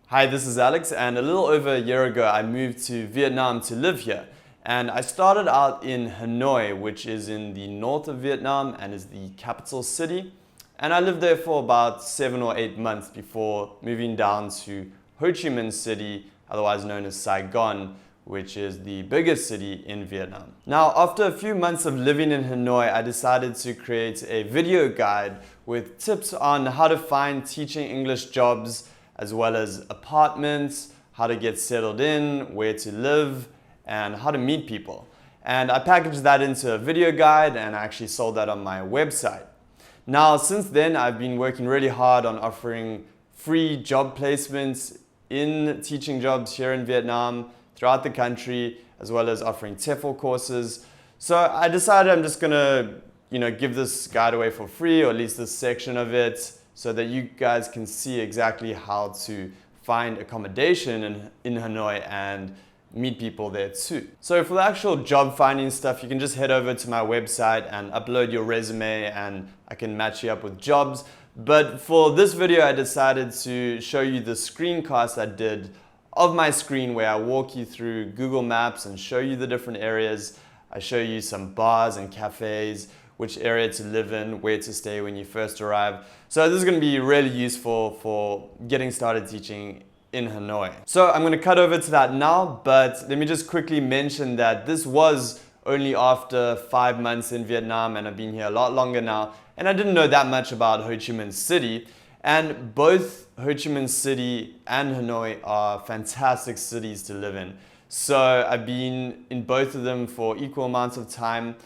Hi, this is Alex, and a little over a year ago I moved to Vietnam to live here. And I started out in Hanoi, which is in the north of Vietnam and is the capital city. And I lived there for about 7 or 8 months before moving down to Ho Chi Minh City, otherwise known as Saigon, which is the biggest city in Vietnam. Now, after a few months of living in Hanoi, I decided to create a video guide with tips on how to find teaching English jobs, as well as apartments, how to get settled in, where to live, and how to meet people. And I packaged that into a video guide and I actually sold that on my website. Now, since then, I've been working really hard on offering free job placements in teaching jobs here in Vietnam, throughout the country, as well as offering TEFL courses. So I decided I'm just gonna, give this guide away for free, or at least this section of it, so that you guys can see exactly how to find accommodation in Hanoi and meet people there too. So for the actual job finding stuff, you can just head over to my website and upload your resume and I can match you up with jobs. But for this video, I decided to show you the screencast I did of my screen where I walk you through Google Maps and show you the different areas. I show you some bars and cafes, which area to live in, where to stay when you first arrive. So this is gonna be really useful for getting started teaching in Hanoi. So I'm gonna cut over to that now, but let me just quickly mention that this was only after 5 months in Vietnam, and I've been here a lot longer now, and I didn't know that much about Ho Chi Minh City. And both Ho Chi Minh City and Hanoi are fantastic cities to live in. So I've been in both of them for equal amounts of time.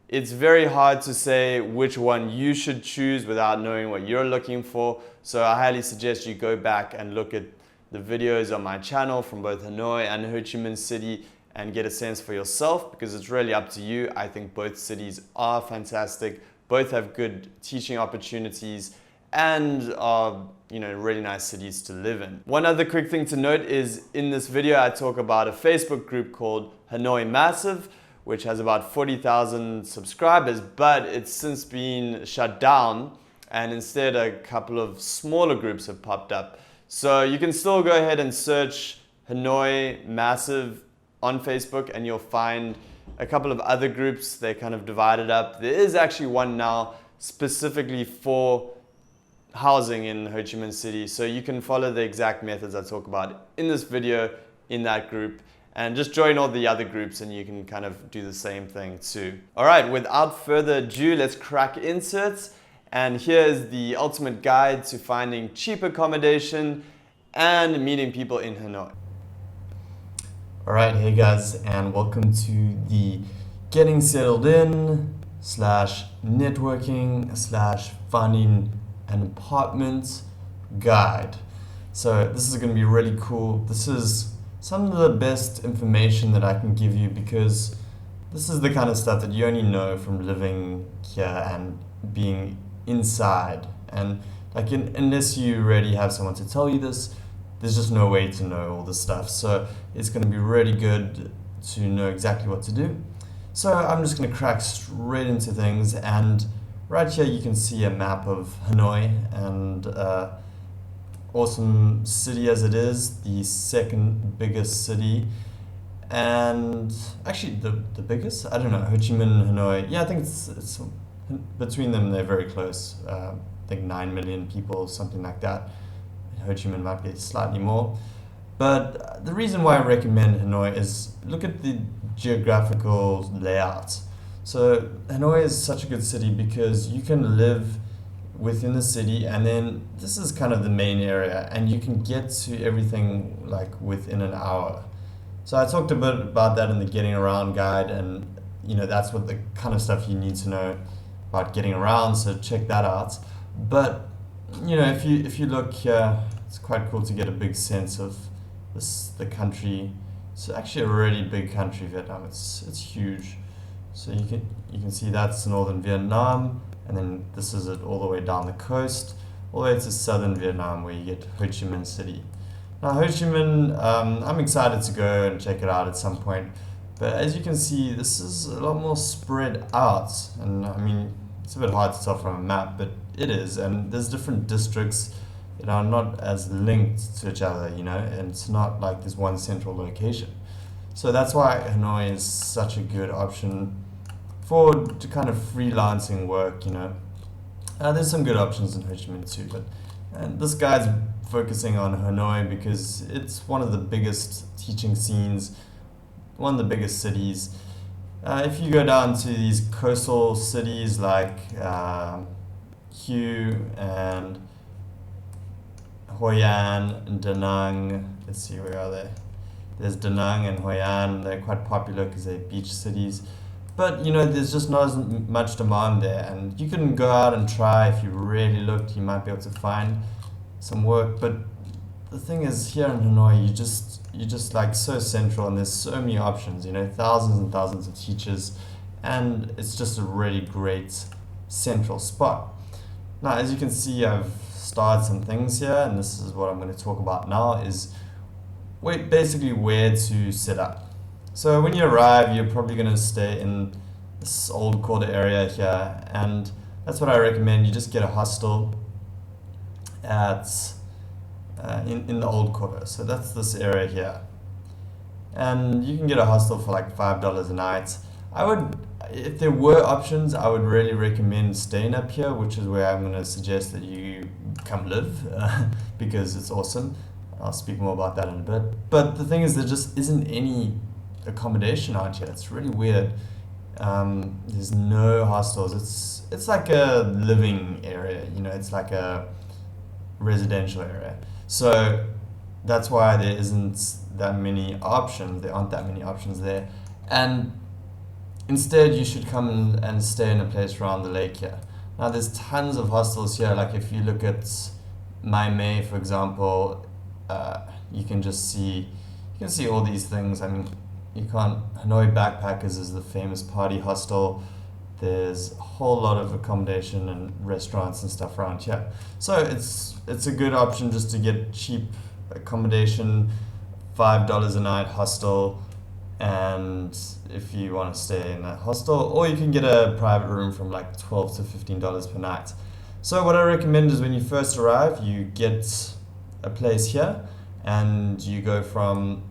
It's very hard to say which one you should choose without knowing what you're looking for. So I highly suggest you go back and look at the videos on my channel from both Hanoi and Ho Chi Minh City and get a sense for yourself, because it's really up to you. I think both cities are fantastic. Both have good teaching opportunities and are really nice cities to live in. One other quick thing to note is in this video I talk about a Facebook group called Hanoi Massive, which has about 40,000 subscribers, but it's since been shut down, and instead a couple of smaller groups have popped up. So you can still go ahead and search Hanoi Massive on Facebook and you'll find a couple of other groups. They're kind of divided up. There is actually one now specifically for housing in Ho Chi Minh City, so you can follow the exact methods I talk about in this video in that group, and just join all the other groups and you can kind of do the same thing too. All right, without further ado, let's crack into it. And here is the ultimate guide to finding cheap accommodation and meeting people in Hanoi. All right, hey guys, and welcome to the getting settled in / networking / finding an apartment guide. So this is going to be really cool. This is some of the best information that I can give you, because this is the kind of stuff that you only know from living here and being inside. And unless you already have someone to tell you this, there's just no way to know all this stuff. So it's going to be really good to know exactly what to do. So I'm just going to crack straight into things, and right here you can see a map of Hanoi, and awesome city as it is, the second biggest city, and actually the biggest, I don't know, Ho Chi Minh, Hanoi, yeah, I think it's between them, they're very close. I think 9 million people, something like that. Ho Chi Minh might be slightly more. But the reason why I recommend Hanoi is look at the geographical layout. So Hanoi is such a good city because you can live within the city, and then this is kind of the main area, and you can get to everything like within an hour. So I talked a bit about that in the getting around guide, and that's what the kind of stuff you need to know about getting around, so check that out. But if you look here, it's quite cool to get a big sense of the country. It's actually a really big country, Vietnam. It's huge. So you can see that's northern Vietnam, and then this is it all the way down the coast, all the way to southern Vietnam, where you get Ho Chi Minh City. Now Ho Chi Minh, I'm excited to go and check it out at some point, but as you can see, this is a lot more spread out, and I mean, it's a bit hard to tell from a map, but it is, and there's different districts are not as linked to each other, and it's not like there's one central location. So that's why Hanoi is such a good option for kind of freelancing work. There's some good options in Ho Chi Minh too, but this guy's focusing on Hanoi because it's one of the biggest teaching scenes, one of the biggest cities. If you go down to these coastal cities like Hue and Hoi An and Da Nang, let's see, where are they? There's Da Nang and Hoi An. They're quite popular because they're beach cities. But there's just not as much demand there, and you can go out and try. If you really looked, you might be able to find some work. But the thing is, here in Hanoi, you're just like so central, and there's so many options. Thousands and thousands of teachers, and it's just a really great central spot. Now, as you can see, I've started some things here, and this is what I'm going to talk about now. Is basically where to set up. So when you arrive, you're probably going to stay in this old quarter area here, and that's what I recommend. You just get a hostel at in the old quarter. So that's this area here, and you can get a hostel for like $5 a night. If there were options, I would really recommend staying up here, which is where I'm going to suggest that you come live because it's awesome. I'll speak more about that in a bit. But the thing is, there just isn't any accommodation out here. It's really weird. There's no hostels. It's like a living area. It's like a residential area. So that's why there isn't that many options. There aren't that many options there. And instead, you should come and stay in a place around the lake here. Now, there's tons of hostels here. Like if you look at Mai Mei, for example, you can see all these things. I mean, Hanoi Backpackers is the famous party hostel. There's a whole lot of accommodation and restaurants and stuff around here. So it's a good option just to get cheap accommodation, $5 a night hostel, and if you want to stay in a hostel, or you can get a private room from like $12 to $15 per night. So what I recommend is when you first arrive, you get a place here, and you go from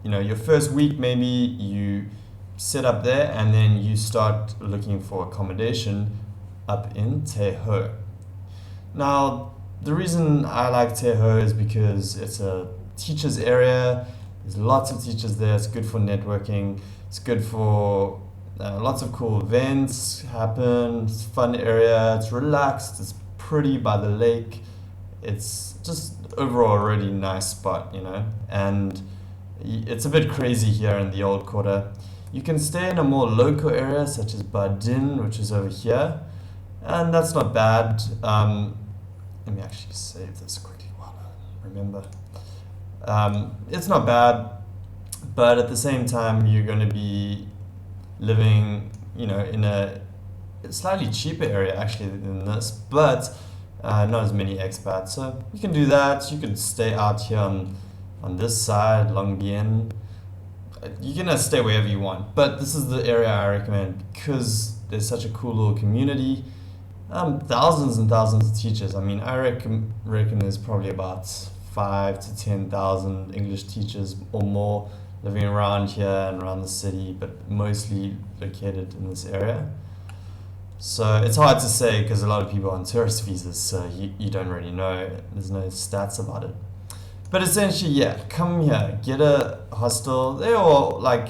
your first week, maybe you set up there, and then you start looking for accommodation up in Te Ho. Now, the reason I like Te Ho is because it's a teachers area. There's lots of teachers there. It's good for networking. It's good for lots of cool events happen. It's a fun area. It's relaxed. It's pretty by the lake. It's just overall a really nice spot, and it's a bit crazy here in the old quarter. You can stay in a more local area such as Ba Dinh, which is over here, and that's not bad. Let me actually save this quickly while I remember. It's not bad, but at the same time, you're going to be living, in a slightly cheaper area actually than this, but not as many expats. So you can do that. You can stay out here on this side, Long Bien. You can stay wherever you want, but this is the area I recommend because there's such a cool little community. Thousands and thousands of teachers. I mean, I reckon there's probably about 5 to 10,000 English teachers or more living around here and around the city, but mostly located in this area. So it's hard to say because a lot of people are on tourist visas, so you don't really know. There's no stats about it. But essentially, yeah, come here, get a hostel. They're all like,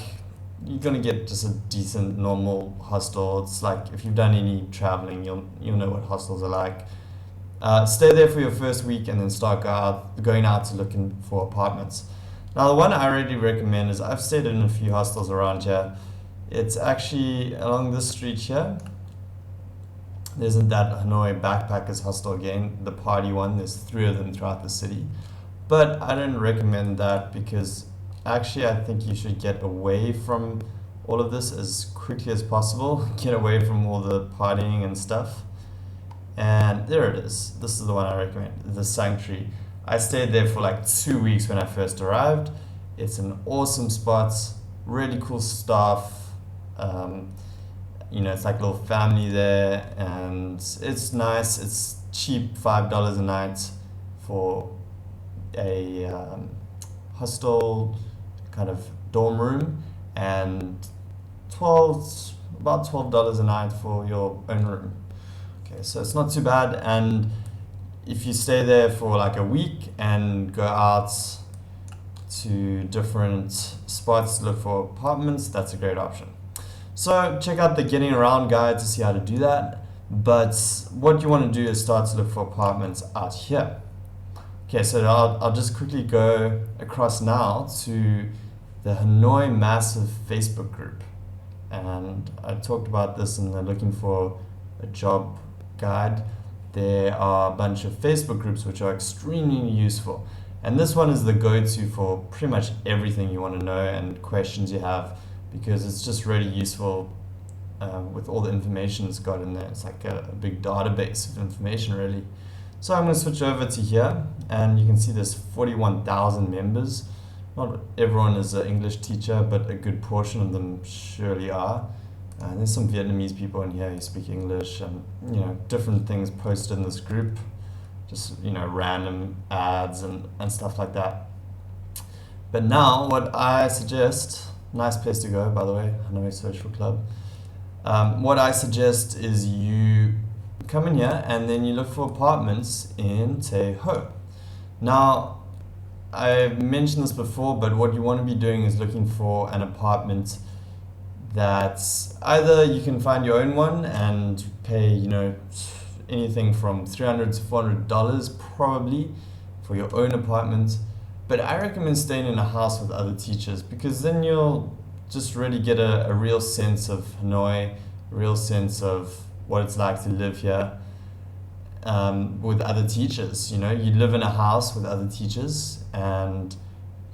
you're gonna get just a decent, normal hostel. It's like if you've done any traveling, you'll know what hostels are like. Stay there for your first week and then start going out to looking for apartments. Now, the one I really recommend is I've stayed in a few hostels around here. It's actually along this street here. There's that Hanoi Backpackers hostel again, the party one. There's 3 of them throughout the city. But I don't recommend that because actually I think you should get away from all of this as quickly as possible. Get away from all the partying and stuff. And there it is. This is the one I recommend, the Sanctuary. I stayed there for like 2 weeks when I first arrived. It's an awesome spot, really cool staff. It's like a little family there, and it's nice. It's cheap, $5 a night. for a hostel kind of dorm room, and about $12 a night for your own room. Okay, so it's not too bad. And if you stay there for like a week and go out to different spots to look for apartments, that's a great option. So check out the Getting Around guide to see how to do that. But what you want to do is start to look for apartments out here. Okay, so I'll just quickly go across now to the Hanoi Massive Facebook group. And I talked about this in the Looking for a Job guide. There are a bunch of Facebook groups which are extremely useful. And this one is the go-to for pretty much everything you want to know and questions you have, because it's just really useful with all the information it's got in there. It's like a big database of information, really. So I'm going to switch over to here, and you can see there's 41,000 members. Not everyone is an English teacher, but a good portion of them surely are. There's some Vietnamese people in here who speak English, and different things posted in this group, just random ads and stuff like that. But now what I suggest, nice place to go by the way, Hanoi Social Club. What I suggest is you come in here and then you look for apartments in Tay Ho. Now, I've mentioned this before, but what you want to be doing is looking for an apartment that's either you can find your own one and pay, anything from $300 to $400 probably for your own apartment. But I recommend staying in a house with other teachers, because then you'll just really get a real sense of Hanoi, a real sense of what it's like to live here with other teachers. You live in a house with other teachers and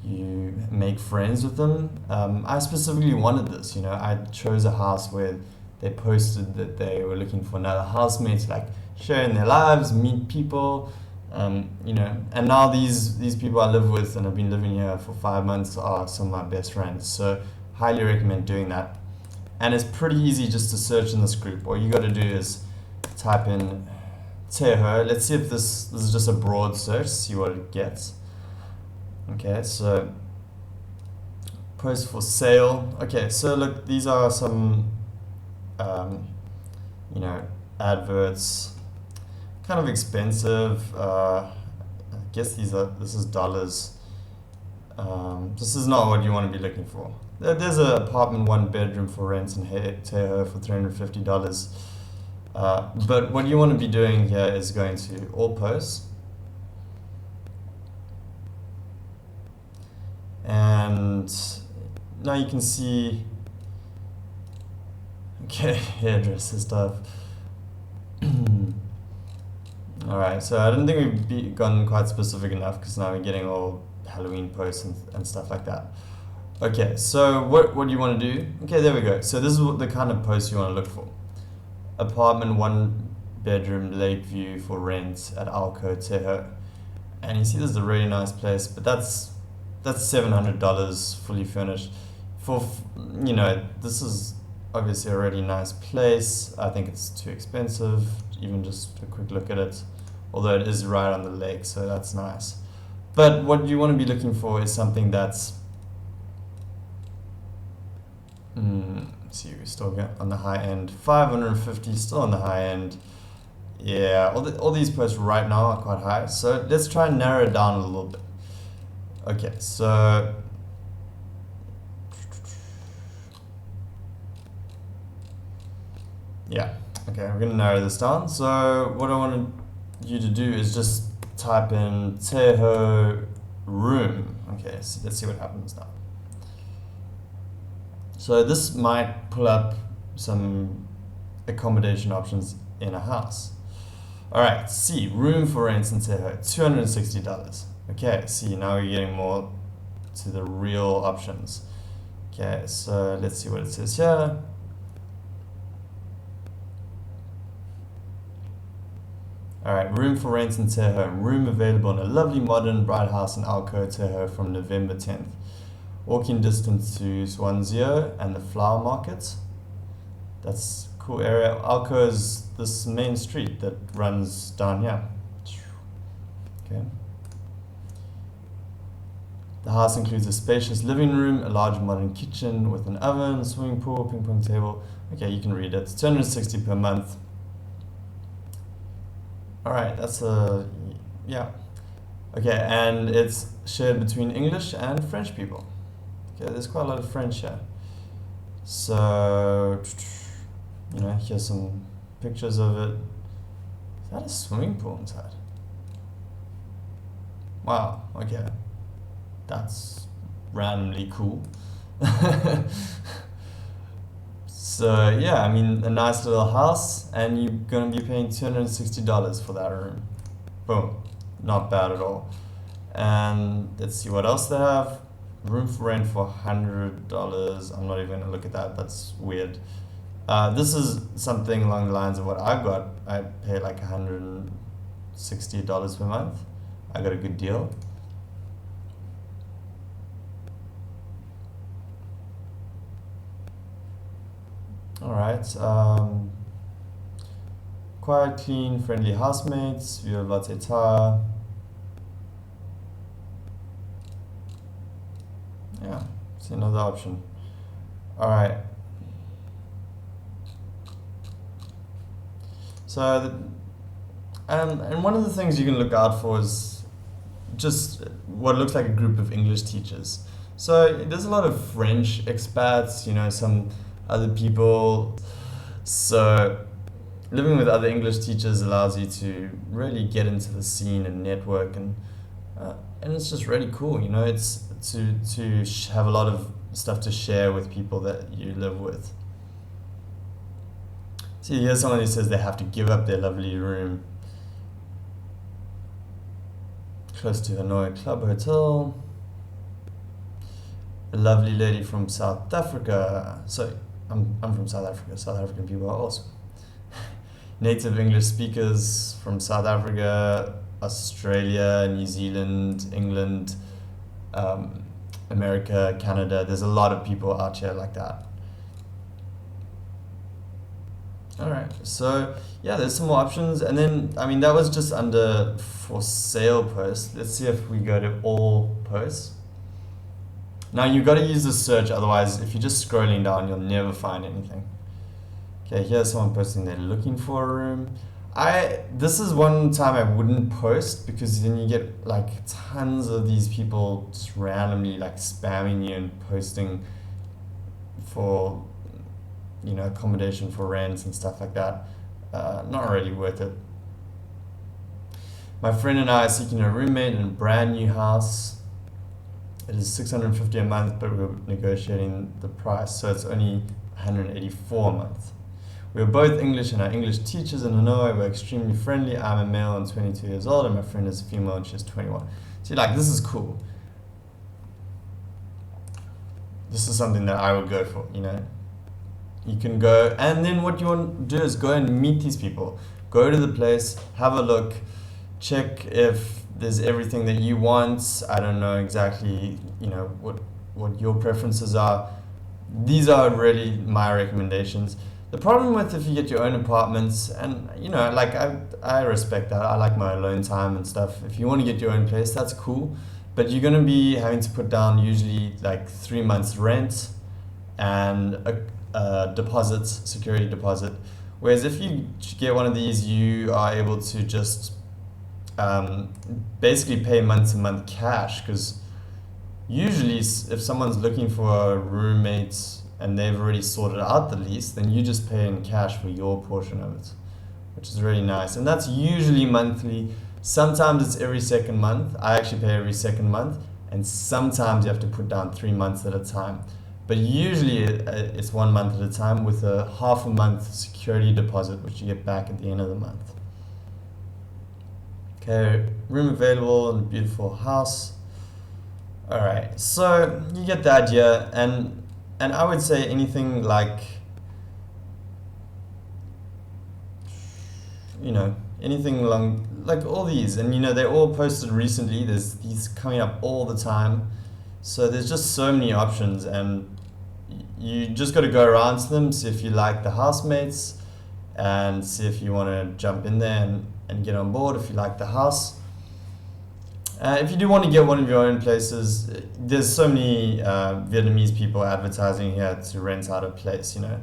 you make friends with them. I specifically wanted this. I chose a house where they posted that they were looking for another housemate to like share in their lives, meet people, and now these people I live with and have been living here for 5 months are some of my best friends. So highly recommend doing that. And it's pretty easy just to search in this group. All you got to do is type in Tay Ho. Let's see if this is just a broad search, see what it gets. Okay, so post for sale. Okay, so look, these are some adverts, kind of expensive. I guess this is dollars. This is not what you want to be looking for. There's an apartment 1 bedroom for rent in Tay Ho for $350. But what you want to be doing here is going to all posts, and now you can see, okay, hairdresser stuff. Alright, so I don't think we've gone quite specific enough, because now we're getting all Halloween posts and stuff like that. Okay, so what do you want to do? Okay, there we go. So this is the kind of post you want to look for. Apartment 1 bedroom Lakeview for rent at Alco Tay Ho. And you see this is a really nice place, but that's $700 fully furnished. This is obviously a really nice place. I think it's too expensive, even just a quick look at it. Although it is right on the lake, so that's nice. But what you want to be looking for is something that's see, we still get on the high end. 550 still on the high end. Yeah, all these posts right now are quite high. So let's try and narrow it down a little bit. Okay, so yeah, okay, we're gonna narrow this down. So what I want you to do is just type in Tay Ho room. Okay, so let's see what happens now. So this might pull up some accommodation options in a house. Alright, see, room for rent in Tay Ho, $260. Okay, see, now we're getting more to the real options. Okay, so let's see what it says here. Alright, room for rent in Tay Ho. Room available in a lovely modern bright house in Alco Tay Ho from November 10th. Walking distance to Swanzio and the flower market. That's a cool area. Alco is this main street that runs down here. Okay. The house includes a spacious living room, a large modern kitchen with an oven, swimming pool, ping pong table. Okay, you can read it. It's $260 per month. Alright, that's yeah. Okay, and it's shared between English and French people. Okay, there's quite a lot of French here. So, here's some pictures of it. Is that a swimming pool inside? Wow, okay. That's randomly cool. So yeah, I mean, a nice little house, and you're gonna be paying $260 for that room. Boom, not bad at all. And let's see what else they have. Room for rent for $100. I'm not even gonna look at that. That's weird. This is something along the lines of what I've got. I pay like $160 per month. I got a good deal. Alright, quiet, clean, friendly housemates, view of Lotte Tower. Yeah, it's another option. Alright. So, and one of the things you can look out for is just what looks like a group of English teachers. So there's a lot of French expats, some other people. So living with other English teachers allows you to really get into the scene and network, and it's just really cool. It's to have a lot of stuff to share with people that you live with. See, here's someone who says they have to give up their lovely room close to Hanoi Club Hotel. A lovely lady from South Africa. So I'm from South Africa. South African people are awesome. Native English speakers from South Africa, Australia, New Zealand, England, America, Canada. There's a lot of people out here like that. Alright, so yeah, there's some more options. And then, that was just under for sale posts. Let's see if we go to all posts. Now you've got to use the search, otherwise if you're just scrolling down, you'll never find anything. Okay, here's someone posting they're looking for a room. This is one time I wouldn't post, because then you get like tons of these people just randomly like spamming you and posting for accommodation for rents and stuff like that. Not really worth it. My friend and I are seeking a roommate in a brand new house. It is $650 a month, but we're negotiating the price, so it's only $184 a month. We're both English and are English teachers in Hanoi. We're extremely friendly. I'm a male and 22 years old, and my friend is a female and she's 21. See, this is cool. This is something that I would go for, You can go, and then what you want to do is go and meet these people. Go to the place, have a look, check if there's everything that you want. I don't know exactly, what your preferences are. These are really my recommendations. The problem with if you get your own apartments, and I respect that. I like my alone time and stuff. If you want to get your own place, that's cool. But you're going to be having to put down usually like 3 months rent and a deposit, security deposit. Whereas if you get one of these, you are able to just basically pay month to month cash, because usually if someone's looking for a roommate and they've already sorted out the lease, then you just pay in cash for your portion of it, which is really nice. And that's usually monthly. Sometimes it's every second month. I actually pay every second month, and sometimes you have to put down 3 months at a time. But usually it's 1 month at a time with a half a month security deposit, which you get back at the end of the month. Okay, room available in a beautiful house. Alright, so you get the idea, and I would say anything like, anything along, like all these, and they're all posted recently. There's these coming up all the time. So there's just so many options, and you just got to go around to them, see if you like the housemates, and see if you want to jump in there and get on board if you like the house. If you do want to get one of your own places, there's so many Vietnamese people advertising here to rent out a place, you know.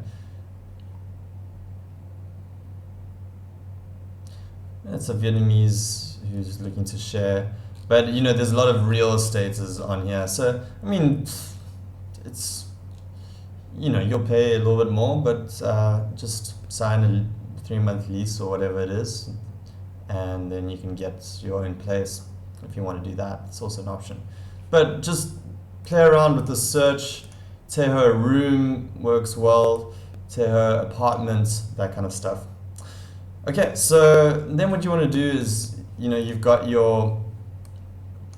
It's a Vietnamese who's looking to share. But, you know, there's a lot of real estate on here. So, I mean, it's, you know, you'll pay a little bit more, but just sign a 3-month lease or whatever it is, and then you can get your own place. If you want to do that, it's also an option. But just play around with the search. Teho room works well, Teho apartment, that kind of stuff. Okay, so then what you want to do is, you know, you've got your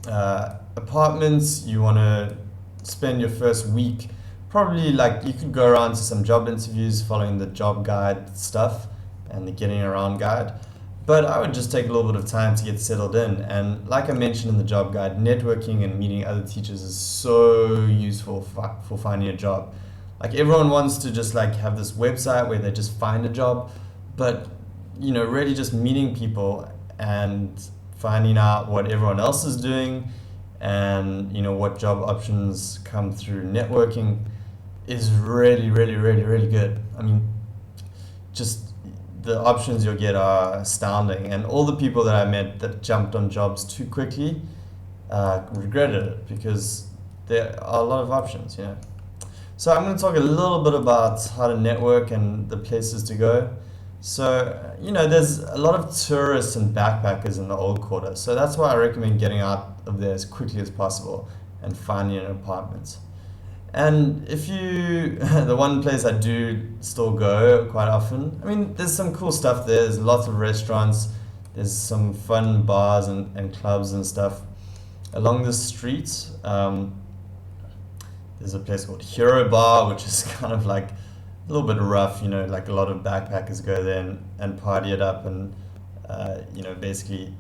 apartments, you want to spend your first week, probably like you could go around to some job interviews following the job guide stuff and the getting around guide. But I would just take a little bit of time to get settled in. And like I mentioned in the job guide, networking and meeting other teachers is so useful for finding a job. Like everyone wants to just like have this website where they just find a job, but you know, really just meeting people and finding out what everyone else is doing and, you know, what job options come through networking is really, really, really, really good. I mean, just the options you'll get are astounding, and all the people that I met that jumped on jobs too quickly regretted it because there are a lot of options, you know. So I'm going to talk a little bit about how to network and the places to go. So, you know, there's a lot of tourists and backpackers in the old quarter, so that's why I recommend getting out of there as quickly as possible and finding an apartment. And if you, the one place I do still go quite often, I mean, there's some cool stuff there. There's lots of restaurants. There's some fun bars and clubs and stuff. Along the street, there's a place called Hero Bar, which is kind of like a little bit rough, you know, like a lot of backpackers go there and party it up and, you know, basically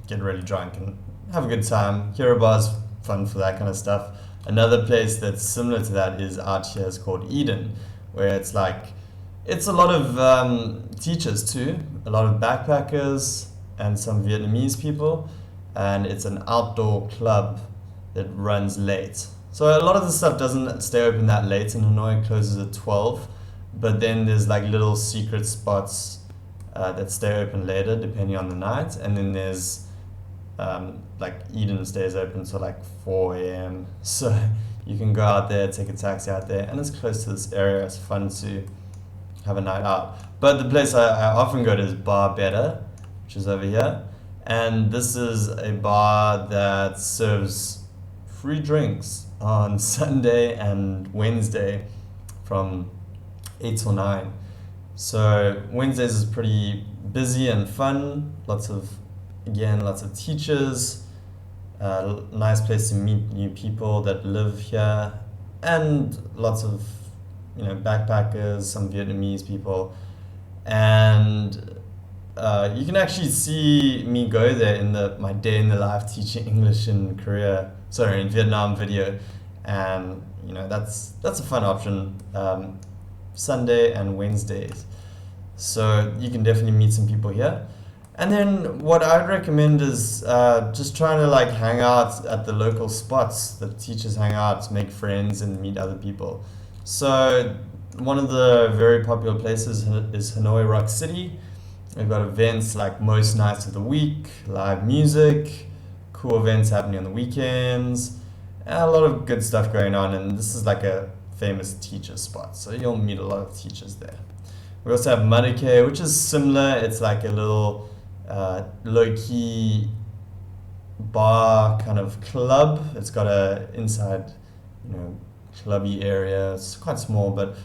get really drunk and have a good time. Hero Bar's fun for that kind of stuff. Another place that's similar to that is out here. It's called Eden, where it's like, it's a lot of teachers too, a lot of backpackers and some Vietnamese people, and it's an outdoor club that runs late. So a lot of the stuff doesn't stay open that late in Hanoi. It closes at 12, but then there's like little secret spots that stay open later depending on the night, and then there's like Eden stays open till like 4 a.m. So you can go out there, take a taxi out there, and it's close to this area. It's fun to have a night out. But the place I often go to is Bar Better, which is over here. And this is a bar that serves free drinks on Sunday and Wednesday from 8 till 9. So Wednesdays is pretty busy and fun. Lots of teachers, nice place to meet new people that live here, and lots of, you know, backpackers, some Vietnamese people, and you can actually see me go there in my day in the life teaching English in Vietnam video, and you know that's a fun option, Sunday and Wednesdays. So you can definitely meet some people here. And then what I'd recommend is just trying to like hang out at the local spots that teachers hang out, make friends and meet other people. So one of the very popular places is Hanoi Rock City. We've got events like most nights of the week, live music, cool events happening on the weekends, and a lot of good stuff going on. And this is like a famous teacher spot, so you'll meet a lot of teachers there. We also have Madake, which is similar. It's like a little low-key bar kind of club. It's got a inside, you know, clubby area. It's quite small, but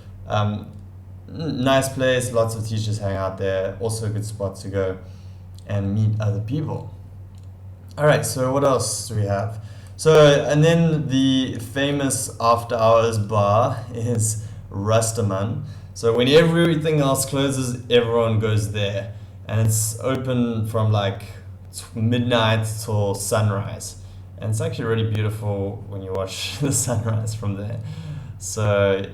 nice place. Lots of teachers hang out there. Also a good spot to go and meet other people. All right, so what else do we have? So, and then the famous after hours bar is Rastaman. So when everything else closes, everyone goes there. And it's open from like midnight till sunrise. And it's actually really beautiful when you watch the sunrise from there. So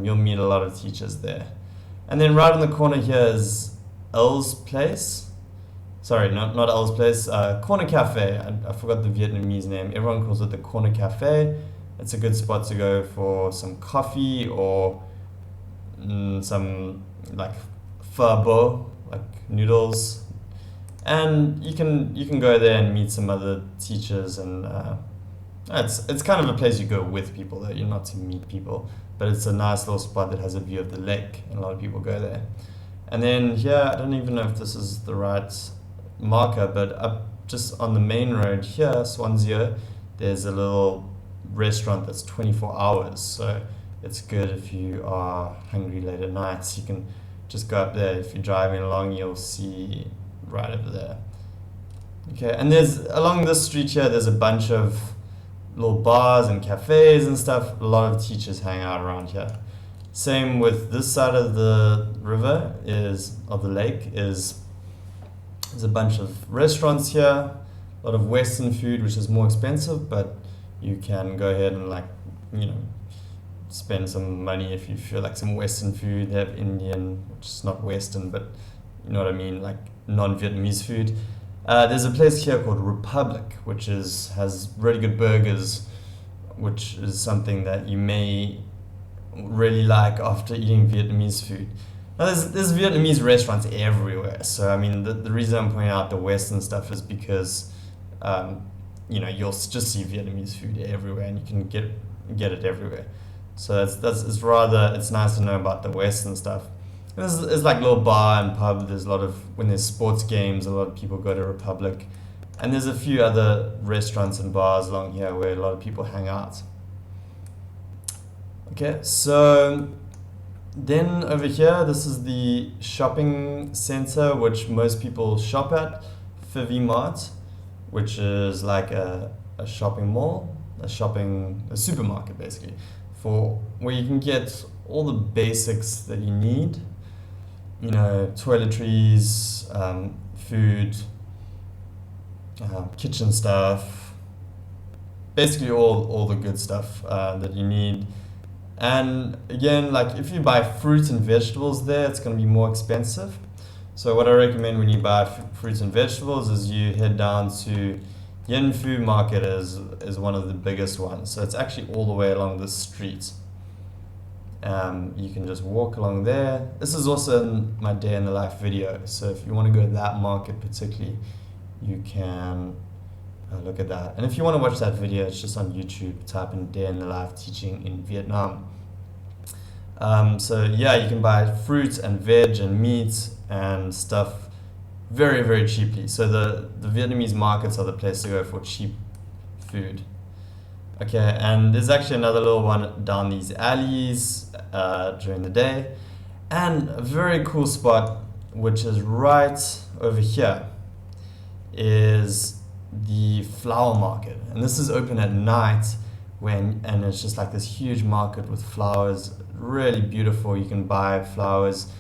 you'll meet a lot of teachers there. And then right in the corner here is Elle's place. sorry, not L's place, Corner Cafe. I forgot the Vietnamese name. Everyone calls it the Corner Cafe. It's a good spot to go for some coffee or some like pho bo, like noodles. And you can go there and meet some other teachers, and it's kind of a place you go with people though. You're not to meet people, but it's a nice little spot that has a view of the lake, and a lot of people go there. And then here, I don't even know if this is the right marker, but up just on the main road here, Swansea, there's a little restaurant that's 24 hours. So it's good if you are hungry late at night. You can just go up there. If you're driving along, you'll see right over there. Okay, and there's along this street here, there's a bunch of little bars and cafes and stuff. A lot of teachers hang out around here. Same with this side of the river of the lake there's a bunch of restaurants here, a lot of Western food, which is more expensive, but you can go ahead and spend some money if you feel like some Western food. They have Indian, which is not Western, but you know what I mean, like non-Vietnamese food. There's a place here called Republic, which has really good burgers, which is something that you may really like after eating Vietnamese food. Now there's Vietnamese restaurants everywhere, so I mean the reason I'm pointing out the Western stuff is because you'll just see Vietnamese food everywhere, and you can get it everywhere. So it's nice to know about the Western stuff. There's like a little bar and pub. There's when there's sports games, a lot of people go to Republic, and there's a few other restaurants and bars along here where a lot of people hang out. Okay, so then over here, this is the shopping center, which most people shop at, Fivy Mart, which is like a shopping mall, a supermarket basically, for where you can get all the basics that you need, toiletries, food, kitchen stuff, basically all the good stuff that you need. And again, like if you buy fruits and vegetables there, it's going to be more expensive. So what I recommend when you buy fruits and vegetables is you head down to Yen Phu Market is one of the biggest ones. So it's actually all the way along the street. You can just walk along there. This is also in my day in the life video. So if you want to go to that market particularly, you can look at that. And if you want to watch that video, it's just on YouTube. Type in day in the life teaching in Vietnam. So yeah, you can buy fruits and veg and meat and stuff very, very cheaply. So the Vietnamese markets are the place to go for cheap food. Okay, and there's actually another little one down these alleys during the day. And a very cool spot, which is right over here, is the flower market. And this is open at night and it's just like this huge market with flowers, really beautiful. You can buy flowers.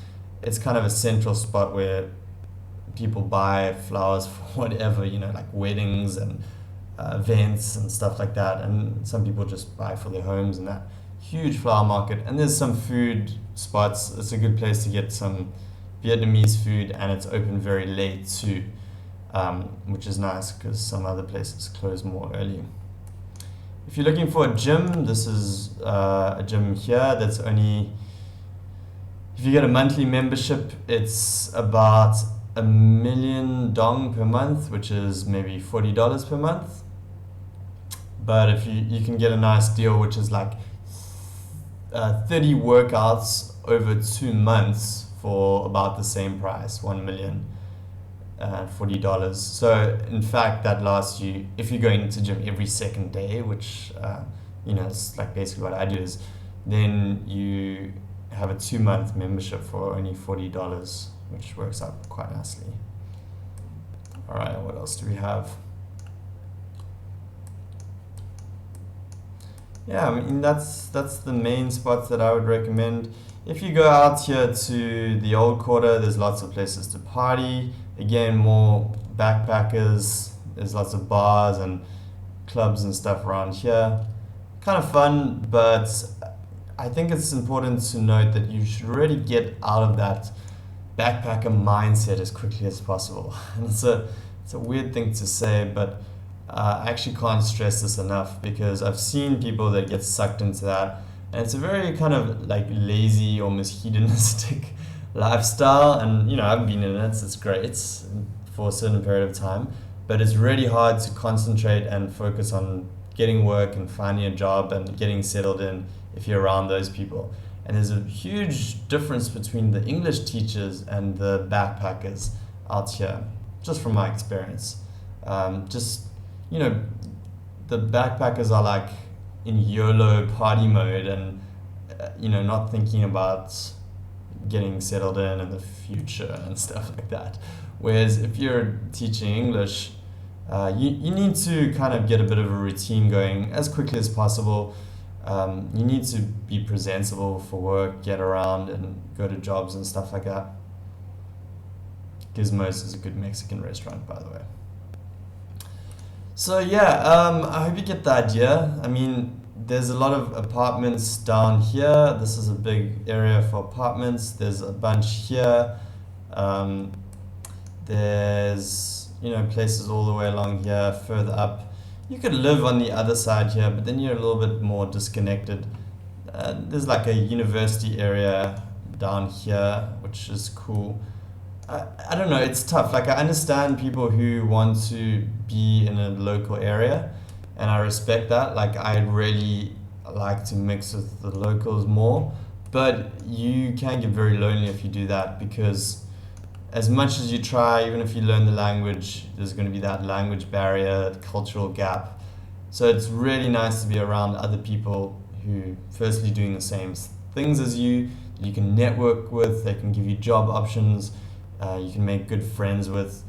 It's kind of a central spot where people buy flowers for whatever, like weddings and events and stuff like that. And some people just buy for their homes and that. Huge flower market. And there's some food spots. It's a good place to get some Vietnamese food, and it's open very late too, which is nice because some other places close more early. If you're looking for a gym, this is a gym here that's only, if you get a monthly membership, it's about 1 million dong per month, which is maybe $40 per month. But if you can get a nice deal, which is like 30 workouts over 2 months for about the same price, $1 million. $40. So in fact, that lasts you, if you're going to gym every second day, which it's like basically what I do, is then you have a 2-month membership for only $40, which works out quite nicely. All right, what else do we have? Yeah, I mean that's the main spots that I would recommend. If you go out here to the old quarter, there's lots of places to party. Again, more backpackers. There's lots of bars and clubs and stuff around here. Kind of fun, but I think it's important to note that you should really get out of that backpacker mindset as quickly as possible. And it's a weird thing to say, but I actually can't stress this enough, because I've seen people that get sucked into that, and it's a very kind of like lazy, almost hedonistic lifestyle. And I've been in it, so it's great for a certain period of time, but it's really hard to concentrate and focus on getting work and finding a job and getting settled in if you're around those people. And there's a huge difference between the English teachers and the backpackers out here, just from my experience. The backpackers are like in YOLO party mode, and not thinking about getting settled in the future and stuff like that. Whereas if you're teaching English, you need to kind of get a bit of a routine going as quickly as possible. You need to be presentable for work, get around and go to jobs and stuff like that. Gizmos is a good Mexican restaurant, by the way. So yeah, I hope you get the idea. I mean, there's a lot of apartments down here. This is a big area for apartments. There's a bunch here. There's places all the way along here, further up. You could live on the other side here, but then you're a little bit more disconnected. There's like a university area down here, which is cool. I don't know, it's tough. Like, I understand people who want to be in a local area, and I respect that. Like, I'd really like to mix with the locals more, but you can get very lonely if you do that, because as much as you try, even if you learn the language, there's going to be that language barrier, cultural gap. So it's really nice to be around other people who firstly doing the same things as you can network with, they can give you job options, you can make good friends with,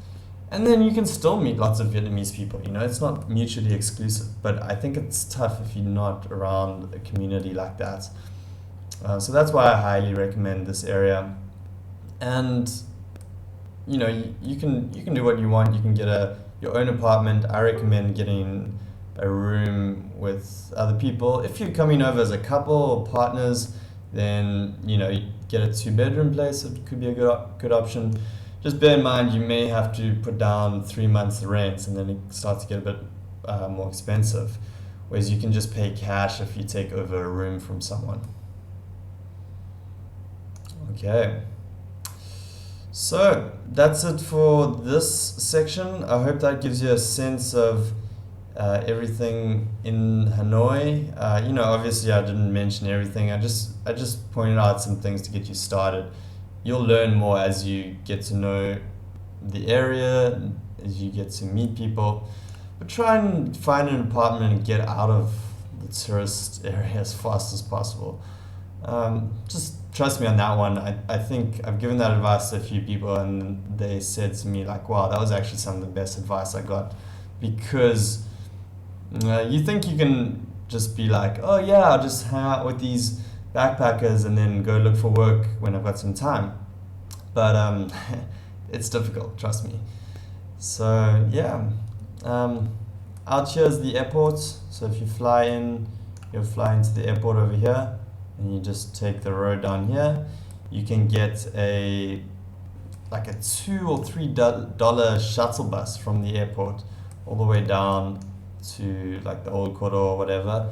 and then you can still meet lots of Vietnamese people. It's not mutually exclusive, but I think it's tough if you're not around a community like that. So that's why I highly recommend this area. And you can do what you want. You can get your own apartment. I recommend getting a room with other people. If you're coming over as a couple or partners, then get a 2-bedroom place. It could be a good option. Just bear in mind, you may have to put down 3 months rent, and then it starts to get a bit more expensive. Whereas you can just pay cash if you take over a room from someone. Okay. So that's it for this section. I hope that gives you a sense of everything in Hanoi. Obviously I didn't mention everything. I just pointed out some things to get you started. You'll learn more as you get to know the area, as you get to meet people. But try and find an apartment and get out of the tourist area as fast as possible. Just trust me on that one. I think I've given that advice to a few people, and they said to me like, wow, that was actually some of the best advice I got. Because you think you can just be like, oh yeah, I'll just hang out with these backpackers and then go look for work when I've got some time. But it's difficult, trust me. So yeah, out here is the airport. So if you fly in, you'll fly into the airport over here, and you just take the road down here. You can get a $2 or $3 shuttle bus from the airport all the way down to like the old quarter or whatever.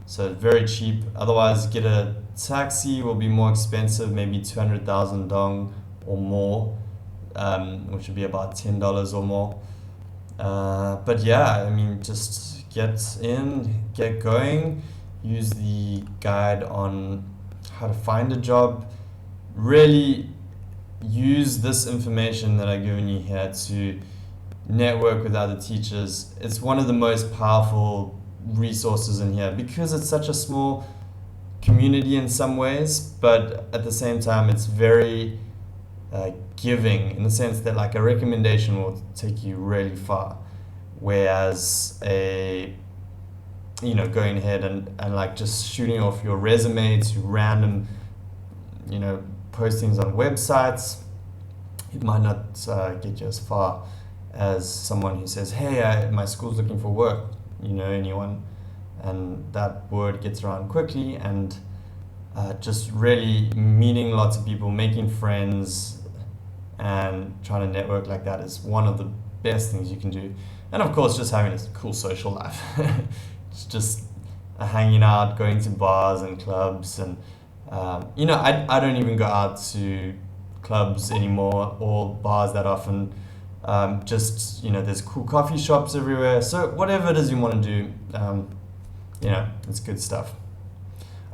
So very cheap. Otherwise, get a taxi will be more expensive, maybe 200,000 dong or more, which would be about $10 or more. But yeah, I mean, just get in, get going. Use the guide on how to find a job. Really use this information that I've given you here to network with other teachers. It's one of the most powerful resources in here, because it's such a small community in some ways, but at the same time it's very giving, in the sense that like a recommendation will take you really far, whereas going ahead and like just shooting off your resume to random postings on websites, it might not get you as far as someone who says, hey, my school's looking for work, anyone, and that word gets around quickly. And just really meeting lots of people, making friends, and trying to network like that is one of the best things you can do. And of course, just having a cool social life. It's just hanging out, going to bars and clubs, and I don't even go out to clubs anymore or bars that often. There's cool coffee shops everywhere. So whatever it is you want to do, it's good stuff.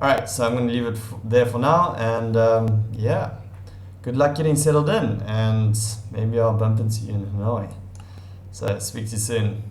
All right, so I'm going to leave it there for now, and good luck getting settled in, and maybe I'll bump into you in Hanoi. So speak to you soon.